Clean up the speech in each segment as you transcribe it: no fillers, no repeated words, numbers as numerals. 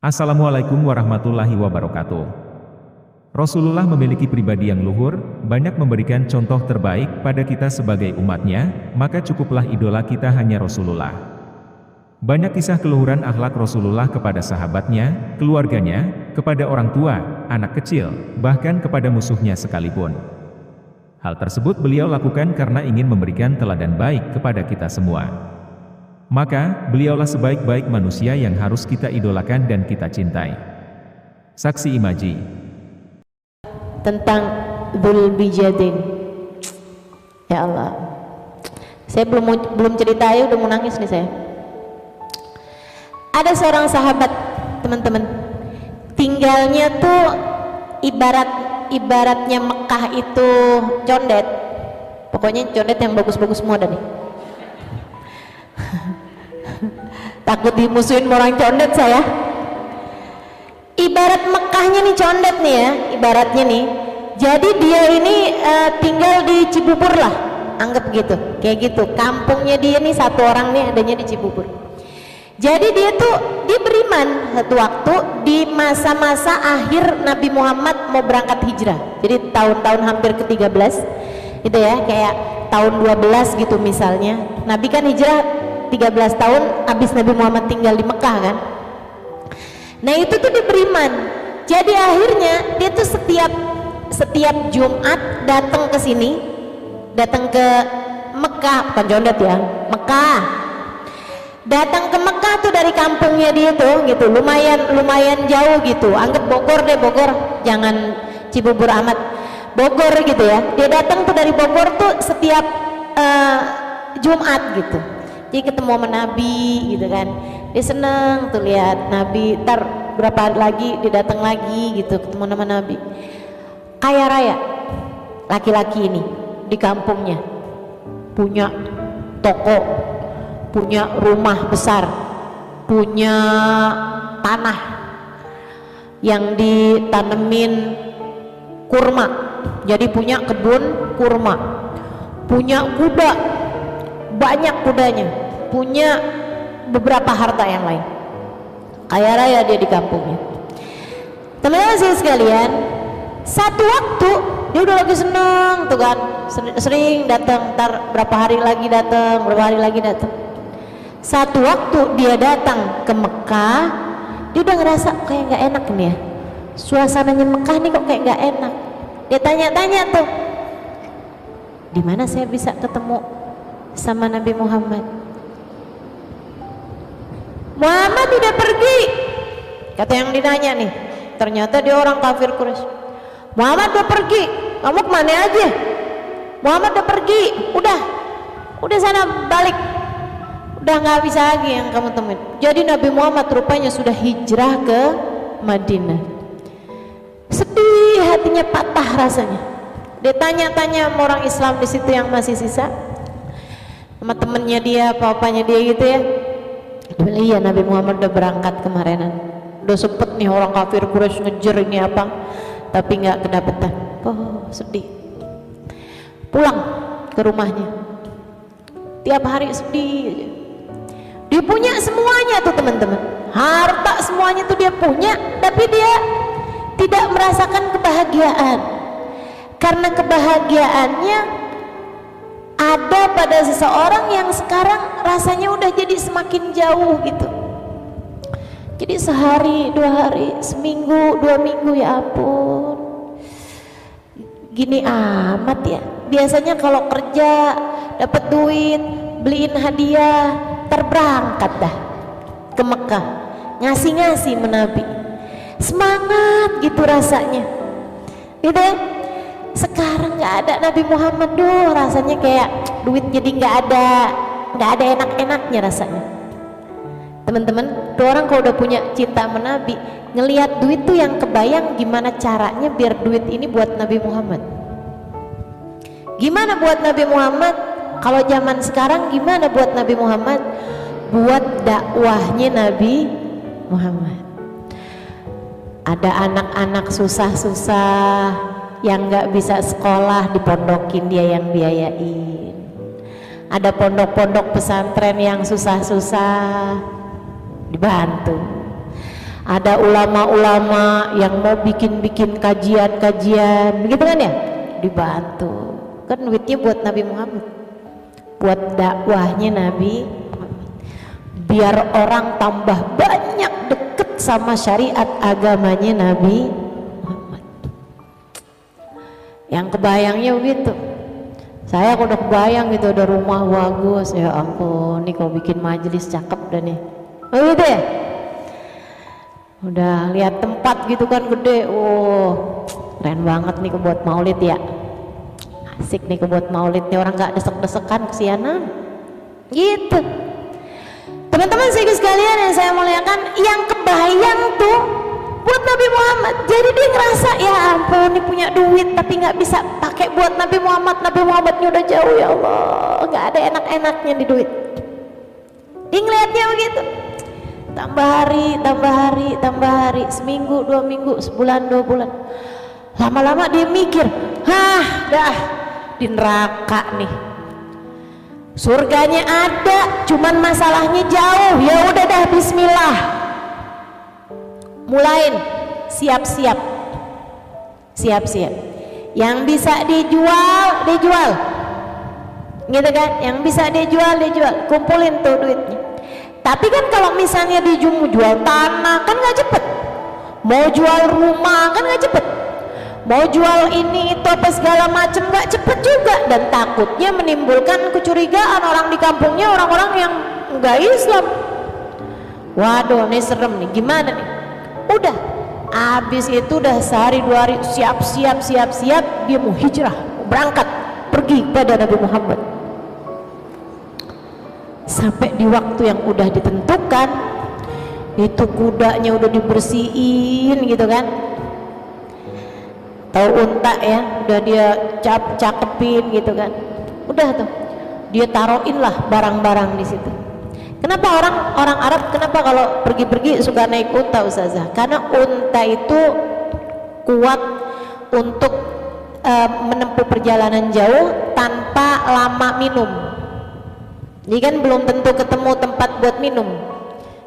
Assalamualaikum warahmatullahi wabarakatuh. Rasulullah memiliki pribadi yang luhur, banyak memberikan contoh terbaik pada kita sebagai umatnya, maka cukuplah idola kita hanya Rasulullah. Banyak kisah keluhuran akhlak Rasulullah kepada sahabatnya, keluarganya, kepada orang tua, anak kecil, bahkan kepada musuhnya sekalipun. Hal tersebut beliau lakukan karena ingin memberikan teladan baik kepada kita semua. Maka, beliaulah sebaik-baik manusia yang harus kita idolakan dan kita cintai. Saksi Imaji tentang Dzul Bijadin. Ya Allah, saya belum cerita ya udah mau nangis nih saya. Ada seorang sahabat, teman-teman, tinggalnya tuh ibaratnya Mekah itu condet. Pokoknya condet yang bagus-bagus semua ada nih. Takut dimusuhin orang condet saya. Ibarat Mekahnya nih condet nih ya, ibaratnya nih. Jadi dia ini tinggal di Cibubur lah, anggap gitu, kayak gitu. Kampungnya dia nih satu orang nih adanya di Cibubur. Jadi dia beriman satu waktu di masa-masa akhir Nabi Muhammad mau berangkat hijrah. Jadi tahun-tahun hampir ke-13 gitu ya, kayak tahun 12 gitu misalnya. Nabi kan hijrah 13 tahun habis Nabi Muhammad tinggal di Mekah kan. Nah itu tuh dia beriman. Jadi akhirnya dia tuh setiap Jumat datang ke sini, datang ke Mekah, bukan condet ya, Mekah. Datang ke Mekah tuh dari kampungnya dia tuh gitu, lumayan jauh gitu. Anggap Bogor deh, Bogor, jangan Cibubur amat, Bogor gitu ya. Dia datang tuh dari Bogor tuh setiap Jumat gitu. Dia ketemu sama Nabi gitu kan, dia seneng tuh lihat Nabi. Ntar berapa hari lagi dia datang lagi gitu, ketemu sama Nabi. Kaya raya laki-laki ini di kampungnya, punya toko, punya rumah besar, punya tanah yang ditanemin kurma, jadi punya kebun kurma, punya kuda, banyak kudanya, punya beberapa harta yang lain. Kaya raya dia di kampungnya. Teman-teman sekalian, satu waktu dia udah lagi seneng tuh kan, sering datang, ntar berapa hari lagi datang, berapa hari lagi datang. Satu waktu dia datang ke Mekah, dia udah ngerasa kayak nggak enak nih ya, suasananya Mekah nih kok kayak nggak enak. Dia tanya-tanya tuh, di mana saya bisa ketemu sama Nabi Muhammad? Muhammad udah pergi, kata yang ditanya nih. Ternyata dia orang kafir Quraisy. Muhammad udah pergi, kamu kemana aja? Muhammad udah pergi, udah sana balik, udah nggak bisa lagi yang kamu temuin. Jadi Nabi Muhammad rupanya sudah hijrah ke Madinah. Sedih hatinya, patah rasanya. Dia tanya-tanya sama orang Islam di situ yang masih sisa, sama temennya dia, papanya dia gitu ya. Dia bilang, iya Nabi Muhammad udah berangkat kemarinan, udah sempet nih orang kafir Quraisy ngejar ini apa, tapi nggak kedapetan. Oh sedih. Pulang ke rumahnya, tiap hari sedih. Dia punya semuanya tuh teman-teman, harta semuanya tuh dia punya, tapi dia tidak merasakan kebahagiaan, karena kebahagiaannya ada pada seseorang yang sekarang rasanya udah jadi semakin jauh gitu. Jadi sehari, 2 hari, seminggu, 2 minggu, ya ampun, gini amat ya. Biasanya kalau kerja dapat duit, beliin hadiah, terberangkat dah ke Mekah, ngasih-ngasih menabi, semangat gitu rasanya gitu ya. Sekarang nggak ada Nabi Muhammad, rasanya kayak duit jadi nggak ada enak-enaknya rasanya. Teman-teman, tuh orang kalau udah punya cinta sama Nabi, ngelihat duit tuh yang kebayang gimana caranya biar duit ini buat Nabi Muhammad. Gimana buat Nabi Muhammad? Kalau zaman sekarang gimana buat Nabi Muhammad? Buat dakwahnya Nabi Muhammad. Ada anak-anak susah-susah yang nggak bisa sekolah, dipondokin dia yang biayain. Ada pondok-pondok pesantren yang susah-susah, dibantu. Ada ulama-ulama yang mau bikin kajian-kajian, begitu kan ya? Dibantu. Kan duitnya buat Nabi Muhammad, buat dakwahnya Nabi Muhammad. Biar orang tambah banyak deket sama syariat agamanya Nabi Muhammad. Yang kebayangnya begitu. Saya udah kebayang gitu, ada rumah bagus, ya ampun, nih kalau bikin majelis cakep dah nih. Oh gitu ya? Udah lihat tempat gitu kan gede, oh keren banget nih kebuat maulid ya, asik nih kebuat maulid nih, orang gak desek-desekan kesianan gitu. Teman-teman sekalian yang saya muliakan, yang kebayang tuh buat Nabi Muhammad. Jadi dia ngerasa ya ampun nih punya duit tapi nggak bisa pakai buat Nabi Muhammad. Nabi Muhammadnya udah jauh, ya Allah, nggak ada enak-enaknya di duit. Dia ngeliatnya begitu. Tambah hari, seminggu, 2 minggu, sebulan, 2 bulan. Lama-lama dia mikir, dah di neraka nih. Surganya ada, cuman masalahnya jauh. Ya udah dah, bismillah. Mulain, siap-siap. Yang bisa dijual. Gitu kan? Yang bisa dijual. Kumpulin tuh duitnya. Tapi kan kalau misalnya jual tanah kan nggak cepet, mau jual rumah kan nggak cepet, mau jual ini itu apa segala macem nggak cepet juga, dan takutnya menimbulkan kecurigaan orang di kampungnya, orang-orang yang nggak Islam. Waduh, ini serem nih, gimana nih? Udah, habis itu udah sehari 2 hari siap, dia mau hijrah, mau berangkat pergi pada Nabi Muhammad. Sampai di waktu yang udah ditentukan, itu kudanya udah dibersihin gitu kan, tahu unta ya, udah dia cakepin gitu kan, udah tuh dia taruhin lah barang-barang di situ. Kenapa orang Arab kenapa kalau pergi-pergi suka naik unta, Ustazah? Karena unta itu kuat untuk menempuh perjalanan jauh tanpa lama minum. Jadi kan belum tentu ketemu tempat buat minum.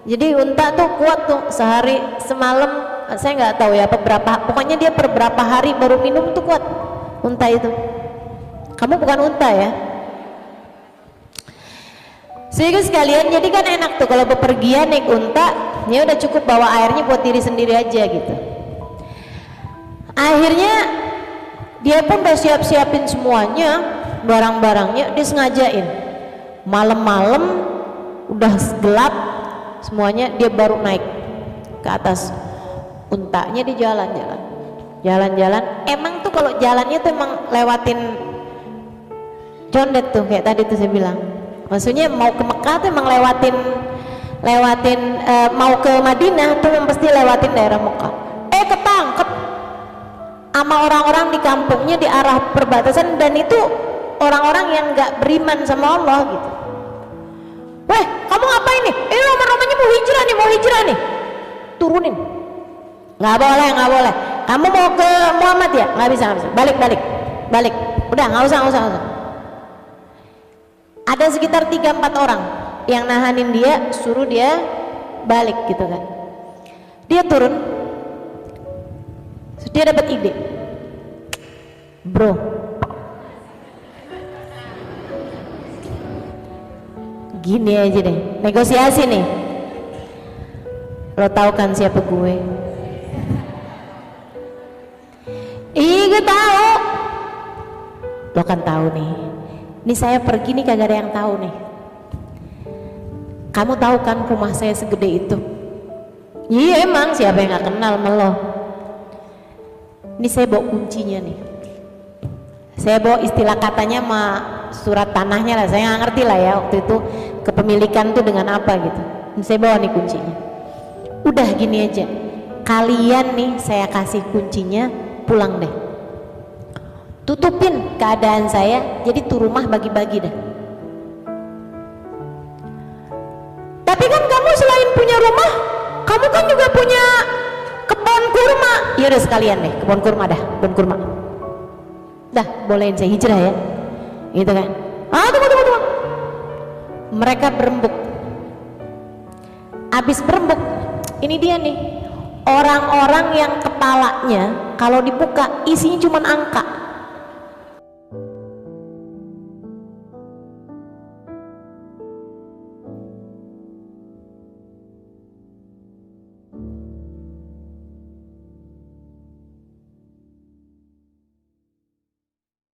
Jadi unta tuh kuat tuh, sehari semalam, saya nggak tahu ya berapa, pokoknya dia per berapa hari baru minum tuh kuat unta itu. Kamu bukan unta ya? Sehingga sekalian, jadi kan enak tuh kalau bepergian naik unta, ya udah cukup bawa airnya buat diri sendiri aja gitu. Akhirnya dia pun udah siapin semuanya, barang-barangnya dia sengajain. Malam-malam udah gelap semuanya, dia baru naik ke atas untanya, di jalan-jalan. Emang tuh kalau jalannya tuh emang lewatin condet tuh, kayak tadi tuh saya bilang, maksudnya mau ke Mekah tuh emang lewatin mau ke Madinah tuh emang pasti lewatin daerah Mekah. Ketangkep sama orang-orang di kampungnya di arah perbatasan, dan itu orang-orang yang nggak beriman sama Allah gitu. Weh, kamu ngapain nih? Ini rumahnya mau hijrah nih. Turunin. Nggak boleh. Kamu mau ke Muhammad ya? Nggak bisa. Balik. Udah, nggak usah. Ada sekitar 3-4 orang yang nahanin dia, suruh dia balik gitu kan. Dia turun. Dia dapat ide. Bro, gini aja deh, negosiasi nih. Lo tahu kan siapa gue? Gue tahu. Lo kan tahu nih. Ini saya pergi nih kagak ada yang tahu nih. Kamu tahu kan rumah saya segede itu? Iya emang, siapa yang gak kenal sama lo? Ini saya bawa kuncinya nih. Saya bawa istilah katanya sama surat tanahnya lah, saya nggak ngerti lah ya waktu itu kepemilikan tuh dengan apa gitu. Saya bawa nih kuncinya. Udah gini aja, kalian nih saya kasih kuncinya, pulang deh. Tutupin keadaan saya, jadi tuh rumah bagi-bagi dah. Tapi kan kamu selain punya rumah, kamu kan juga punya kebun kurma. Ya udah sekalian deh, kebun kurma. Dah, bolehin saya hijrah ya. Gitu kan. Tunggu. Mereka berembuk. Abis berembuk, ini dia nih, orang-orang yang kepalanya kalau dibuka isinya cuma angka.